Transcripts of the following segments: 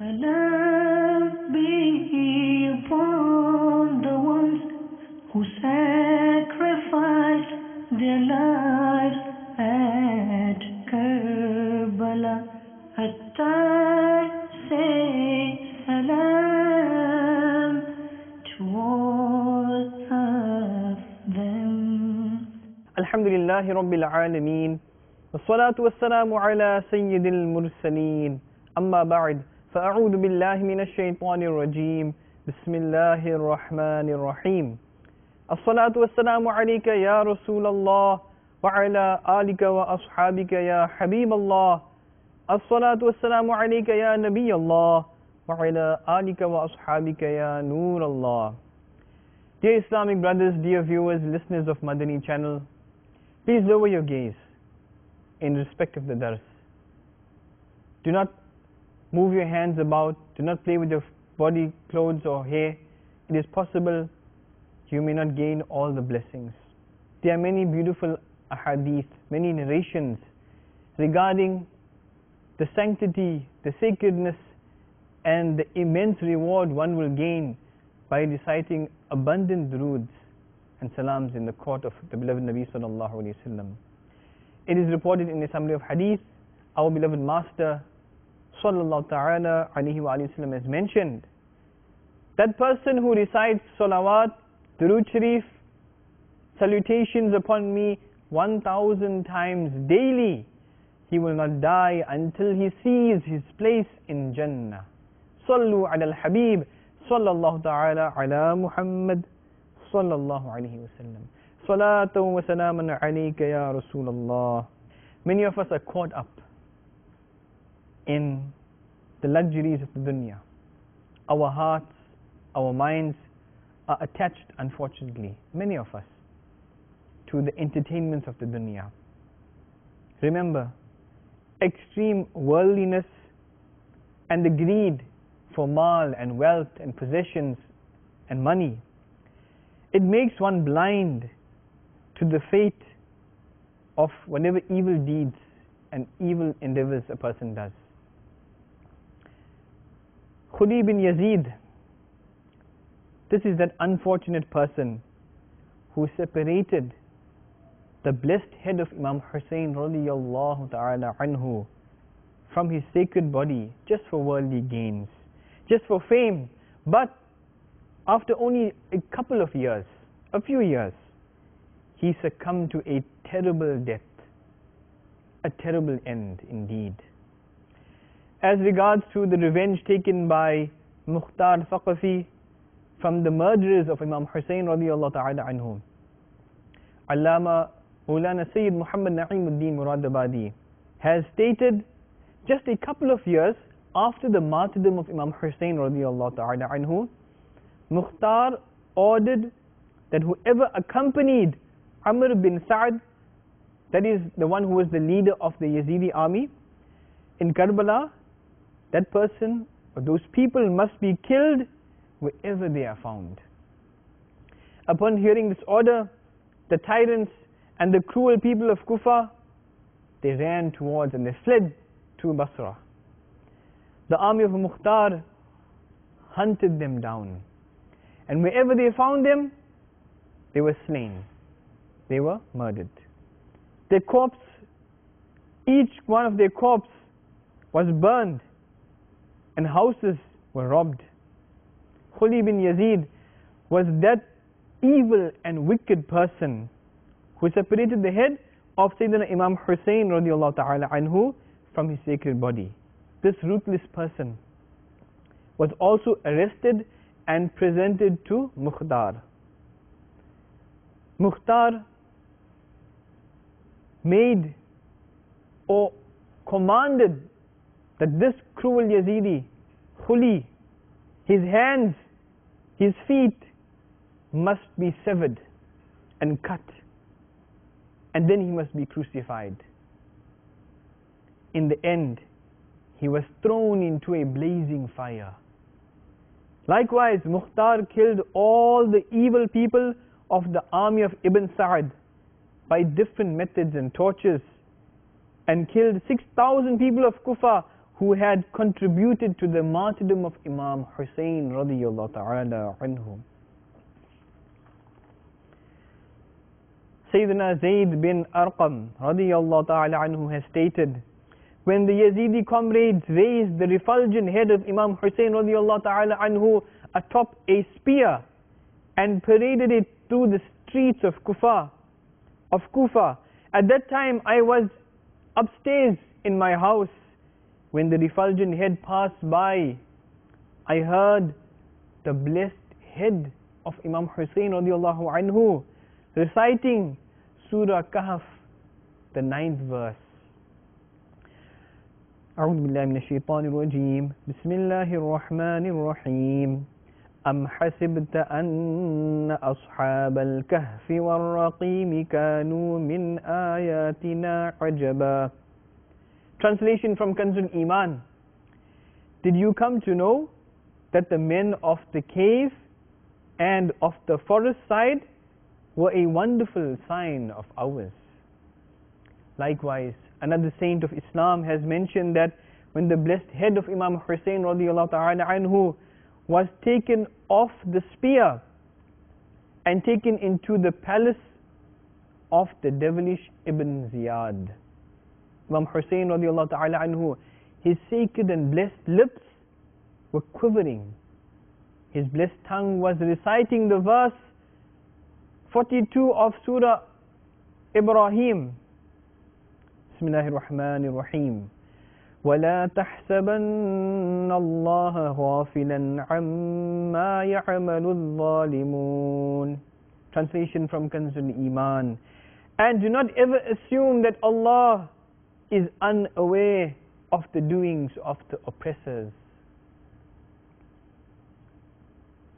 Salam be upon the ones who sacrificed their lives at Karbala. At I say salam to all of them. Alhamdulillahi Rabbil Alameen. والصلاة والسلام على سيد المرسلين أما بعد فأعوذ بالله من الشيطان الرجيم بسم الله الرحمن الرحيم الصلاة والسلام عليك يا رسول الله وعلى آلك وأصحابك يا حبيب الله الصلاة والسلام عليك يا نبي الله وعلى آلك وأصحابك يا نور الله. Dear Islamic brothers, dear viewers, listeners of Madani channel, please lower your gaze in respect of the dars. Do not move your hands about, do not play with your body, clothes or hair. It is possible you may not gain all the blessings. There are many beautiful ahadith, many narrations regarding the sanctity, the sacredness and the immense reward one will gain by reciting abundant duroods and salams in the court of the beloved Nabi sallallahu alayhi wa sallam. It is reported in a summary of hadith, our beloved master sallallahu ta'ala alayhi wa sallam has mentioned, that person who recites salawat, durood sharif, salutations upon me 1,000 times daily, he will not die until he sees his place in Jannah. Sallu ala al-Habib sallallahu ta'ala ala Muhammad sallallahu alayhi wa sallam. Salatu wa salaman alayka ya Rasulullah. Many of us are caught up in the luxuries of the dunya. Our hearts, our minds are attached, unfortunately, many of us, to the entertainments of the dunya. Remember, extreme worldliness and the greed for mal and wealth and possessions and money, it makes one blind to the fate of whatever evil deeds and evil endeavors a person does. Khudi bin Yazid, this is that unfortunate person who separated the blessed head of Imam Hussein radiyallahu ta'ala anhu from his sacred body just for worldly gains, just for fame. But after only a couple of years, a few years, he succumbed to a terrible death, a terrible end indeed. As regards to the revenge taken by Mukhtar Thaqafi from the murderers of Imam Hussein radiyallahu ta'ala anhu, Allama Maulana Sayyid Muhammad Na'imuddin Muradabadi has stated, just a couple of years after the martyrdom of Imam Hussein radiyallahu ta'ala anhu, Mukhtar ordered that whoever accompanied Amr bin Sa'd, that is the one who was the leader of the Yazidi army in Karbala, that person or those people must be killed wherever they are found. Upon hearing this order, the tyrants and the cruel people of Kufa, they ran towards and they fled to Basra. The army of Mukhtar hunted them down, and wherever they found them, they were slain. They were murdered. Their corpse, each one of their corpse was burned, and houses were robbed. Khuli bin Yazid was that evil and wicked person who separated the head of Sayyidina Imam Hussein radiyallahu ta'ala anhu from his sacred body. This ruthless person was also arrested and presented to Mukhtar. Mukhtar made or commanded that this cruel Yazidi, Khuli, his hands, his feet must be severed and cut, and then he must be crucified. In the end, he was thrown into a blazing fire. Likewise, Mukhtar killed all the evil people of the army of Ibn Sa'd by different methods and tortures, and killed 6,000 people of Kufa who had contributed to the martyrdom of Imam Hussein radiyallahu ta'ala anhu. Sayyidina Zayd bin Arqam radiyallahu ta'ala anhu has stated, when the Yazidi comrades raised the refulgent head of Imam Hussein radiyallahu ta'ala anhu atop a spear and paraded it through the streets of Kufa, at that time I was upstairs in my house. When the refulgent head passed by, I heard the blessed head of Imam Hussein radiyallahu anhu reciting Surah Kahf, the 9th verse. أعوذ بالله من الشيطان الرجيم بسم الله الرحمن الرحيم أم حسبت أن أصحاب الكهف والرقيم كانوا من آياتنا عجبا. Translation from Kanzul Iman. Did you come to know that the men of the cave and of the forest side were a wonderful sign of ours? Likewise, another saint of Islam has mentioned that when the blessed head of Imam Hussein radiyallahu ta'ala anhu was taken off the spear and taken into the palace of the devilish Ibn Ziyad, Imam Hussein radiyallahu ta'ala anhu, his sacred and blessed lips were quivering. His blessed tongue was reciting the verse 42 of Surah Ibrahim. Bismillahir Rahmanir Rahim. وَلَا تَحْسَبَنَّ اللَّهَ غَافِلًا عَمَّا يَعْمَلُ الظَّالِمُونَ. Translation from Kanzul Iman. And do not ever assume that Allah is unaware of the doings of the oppressors.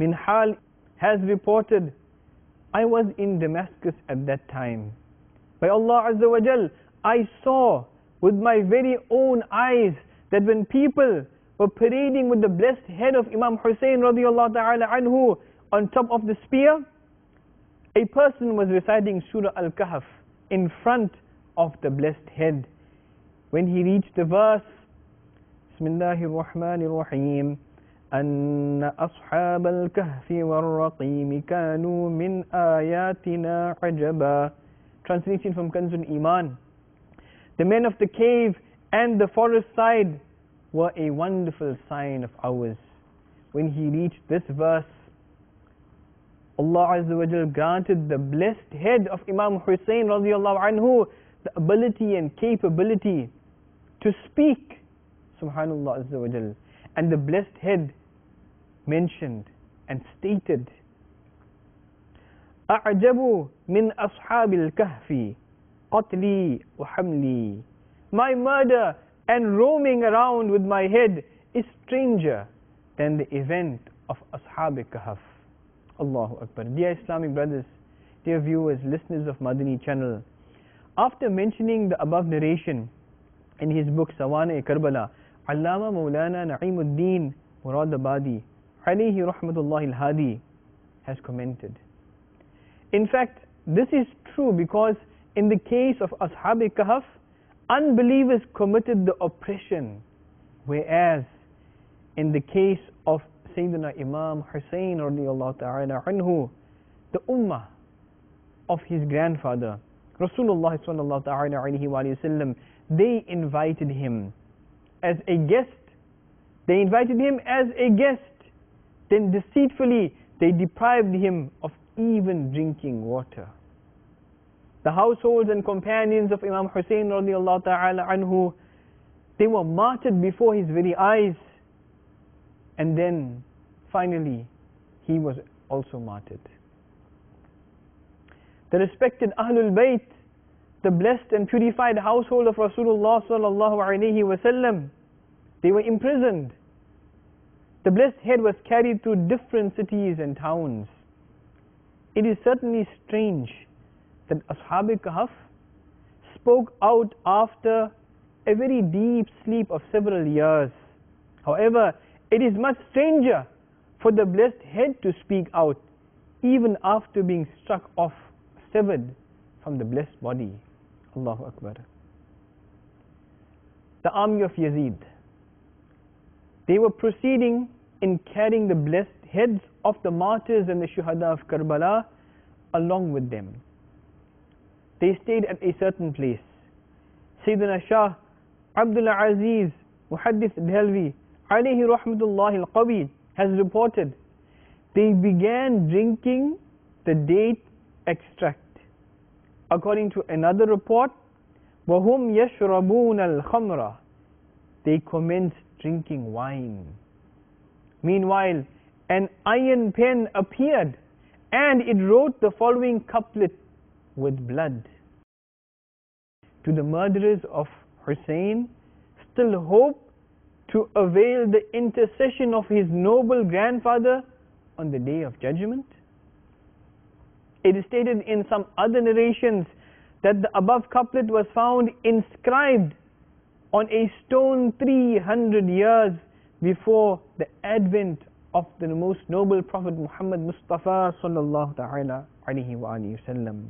Minhal has reported, I was in Damascus at that time. By Allah Azza wa Jal, I saw with my very own eyes that when people were parading with the blessed head of Imam Hussein radiyallahu ta'ala anhu on top of the spear, a person was reciting Surah Al-Kahf in front of the blessed head. When he reached the verse, Bismillahir Rahmanir Rahim, أن أصحاب الكهف والرقيم كانوا من آياتنا عجبا. Translation from Kanzul Iman. The men of the cave and the forest side were a wonderful sign of ours. When he reached this verse, Allah Azza wa Jal granted the blessed head of Imam Hussein radiyallahu anhu the ability and capability to speak. Subhanallah Azza wa Jal. And the blessed head mentioned and stated, أعجب من أصحاب الكهف قتلي وحملي. My murder and roaming around with my head is stranger than the event of Ashab al-Kahf. Allahu Akbar. Dear Islamic brothers, dear viewers, listeners of Madani channel, after mentioning the above narration in his book Sawana-e-Karbala, Allama Maulana Na'imuddin Muradabadi alayhi rahmatullahi al-Hadi has commented. In fact, this is true because in the case of Ashab al-Kahf, unbelievers committed the oppression, whereas in the case of Sayyidina Imam Hussein radiyallahu ta'ala anhu, the ummah of his grandfather, Rasulullah sallallahu ta'ala alayhi wa sallam, they invited him as a guest. They invited him as a guest. Then deceitfully they deprived him of even drinking water. The households and companions of Imam Hussein radiyallahu ta'ala anhu, they were martyred before his very eyes. And then finally he was also martyred. The respected Ahlul Bayt, the blessed and purified household of Rasulullah sallallahu alayhi wa sallam, they were imprisoned. The blessed head was carried through different cities and towns. It is certainly strange that Ashab al-Kahf spoke out after a very deep sleep of several years. However, it is much stranger for the blessed head to speak out even after being struck off, severed from the blessed body. Allahu Akbar. The army of Yazid, they were proceeding in carrying the blessed heads of the martyrs and the shuhada of Karbala along with them. They stayed at a certain place. Sayyidina Shah Abdul Aziz Muhaddith Dehlvi alayhi rahmatullah al-Qawi has reported they began drinking the date extract. According to another report, وَهُمْ يَشْرَبُونَ الْخَمْرَ, they commenced drinking wine. Meanwhile, an iron pen appeared and it wrote the following couplet with blood. To the murderers of Hussein, still hope to avail the intercession of his noble grandfather on the day of judgment? It is stated in some other narrations that the above couplet was found inscribed on a stone 300 years before the advent of the most noble Prophet Muhammad Mustafa sallallahu ta'ala alayhi wa alihi wasallam.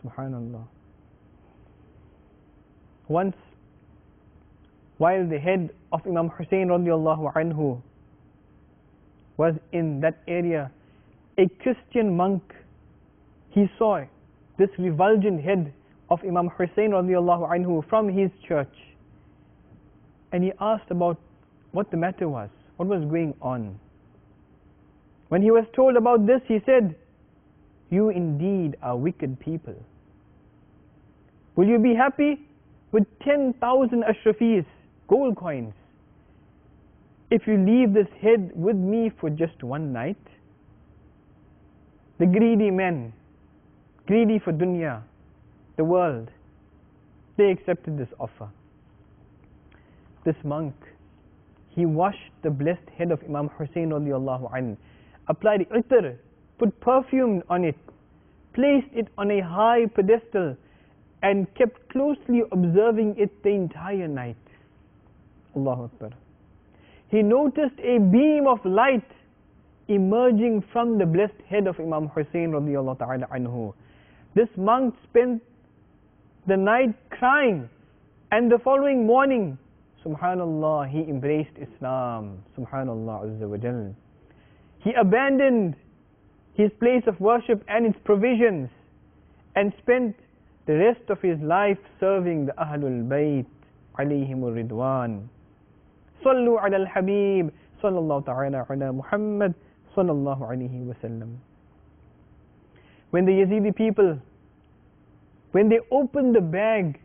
Subhanallah. Once, while the head of Imam Hussein radiallahu anhu was in that area, a Christian monk, he saw this refulgent head of Imam Hussein radiallahu anhu from his church, and he asked about what the matter was, what was going on. When he was told about this, he said, "You indeed are wicked people. Will you be happy with 10,000 ashrafis, gold coins, if you leave this head with me for just one night?" The greedy men, greedy for dunya, the world, they accepted this offer. This monk, he washed the blessed head of Imam Hussein radiallahu anhu, applied itr, put perfume on it, placed it on a high pedestal, and kept closely observing it the entire night. Allahu Akbar. He noticed a beam of light emerging from the blessed head of Imam Hussein radiallahu ta'ala anhu. This monk spent the night crying, and the following morning, subhanallah, he embraced Islam. Subhanallah Azza wa Jal. He abandoned his place of worship and its provisions and spent the rest of his life serving the Ahlul Bayt alayhimur ridwan. Sallu ala al-Habib sallallahu ta'ala ala Muhammad sallallahu alayhi wa sallam. When the Yazidi people, when they opened the bag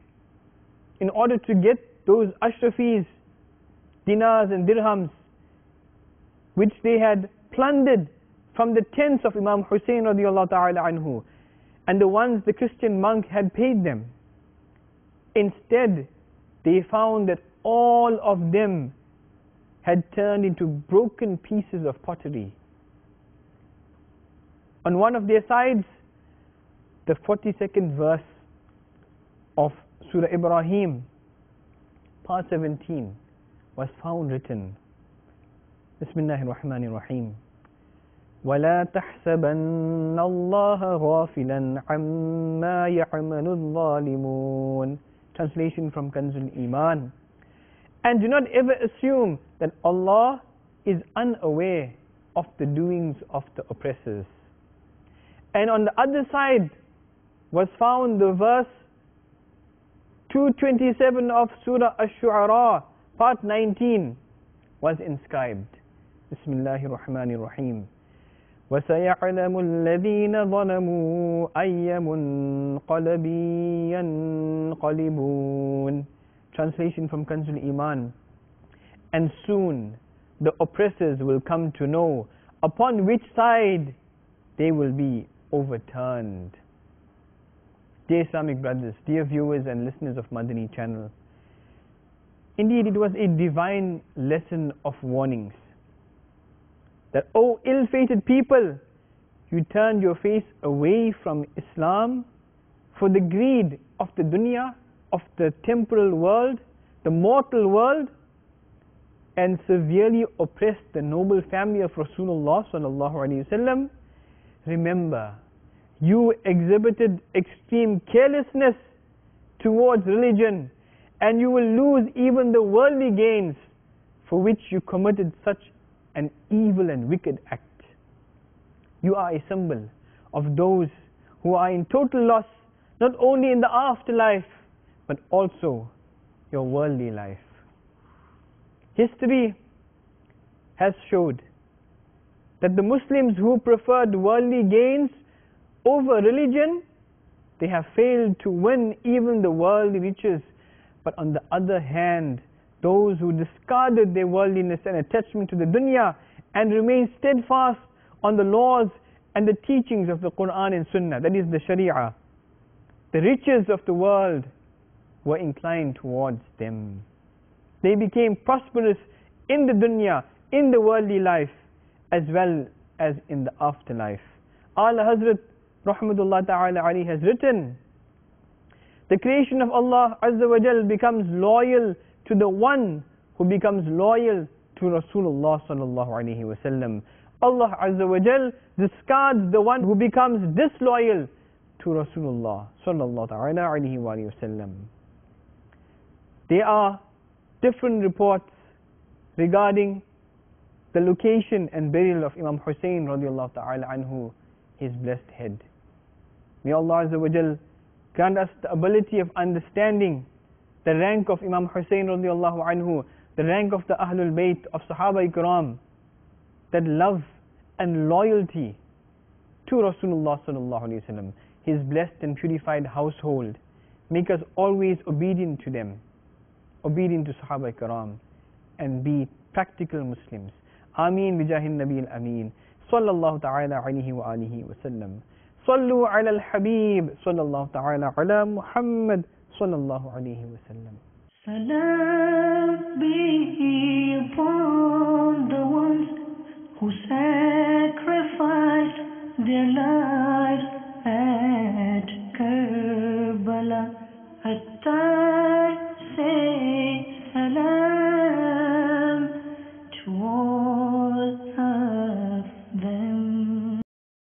in order to get those ashrafis, dinars and dirhams, which they had plundered from the tents of Imam Hussein radiallahu ta'ala anhu, and the ones the Christian monk had paid them, instead they found that all of them had turned into broken pieces of pottery. On one of their sides, the 42nd verse of Surah Ibrahim, part 17, was found written. Bismillahir Rahmanir Rahim. وَلَا تَحْسَبَنَّ اللَّهَ غَافِلًا عَمَّا يَعْمَلُ الظَّالِمُونَ. Translation from Kanzul Iman. And do not ever assume that Allah is unaware of the doings of the oppressors. And on the other side was found the verse 227 of Surah Ash-Shu'ara, part 19, was inscribed. Bismillahir Rahmanir Rahim. وَسَيَعْلَمُ الَّذِينَ ظَلَمُوا أَيَّ مُنْقَلَبٍ يَنْقَلِبُونَ. Translation from Kanzul Iman. And soon the oppressors will come to know upon which side they will be overturned. Dear Islamic brothers, dear viewers and listeners of Madani channel, indeed it was a divine lesson of warnings. That, O ill-fated people, you turned your face away from Islam for the greed of the dunya, of the temporal world, the mortal world, and severely oppressed the noble family of Rasulullah sallallahu alaihi wasallam. Remember, you exhibited extreme carelessness towards religion, and you will lose even the worldly gains for which you committed such an evil and wicked act. You are a symbol of those who are in total loss, not only in the afterlife, but also your worldly life. History has showed that the Muslims who preferred worldly gains over religion, they have failed to win even the worldly riches. But on the other hand, those who discarded their worldliness and attachment to the dunya and remained steadfast on the laws and the teachings of the Quran and Sunnah, that is the Sharia, the riches of the world were inclined towards them. They became prosperous in the dunya, in the worldly life, as well as in the afterlife. Ala Hazrat Rahmatullah Ta'ala Ali has written, the creation of Allah Azza wa Jal becomes loyal to the one who becomes loyal to Rasulullah Sallallahu Alaihi Wasallam. Allah Azza wa Jal discards the one who becomes disloyal to Rasulullah Sallallahu Alaihi Wasallam. There are different reports regarding the location and burial of Imam Hussein radiallahu ta'ala anhu, his blessed head. May Allah Azza wa Jal grant us the ability of understanding the rank of Imam Hussein radiallahu anhu, the rank of the Ahlul Bayt of Sahaba Ikram, that love and loyalty to Rasulullah sallallahu alaihi wasallam, his blessed and purified household. Make us always obedient to them, obedient to Sahaba Ikram, and be practical Muslims. Ameen bijahin Nabi al-Ameen. Sallallahu ta'ala alayhi wa alihi wa sallam. Sallu ala al-Habib. Sallallahu ta'ala ala Muhammad. Sallallahu alayhi wa sallam. Salam be upon the ones who sacrificed their lives at Karbala. Attar say salam.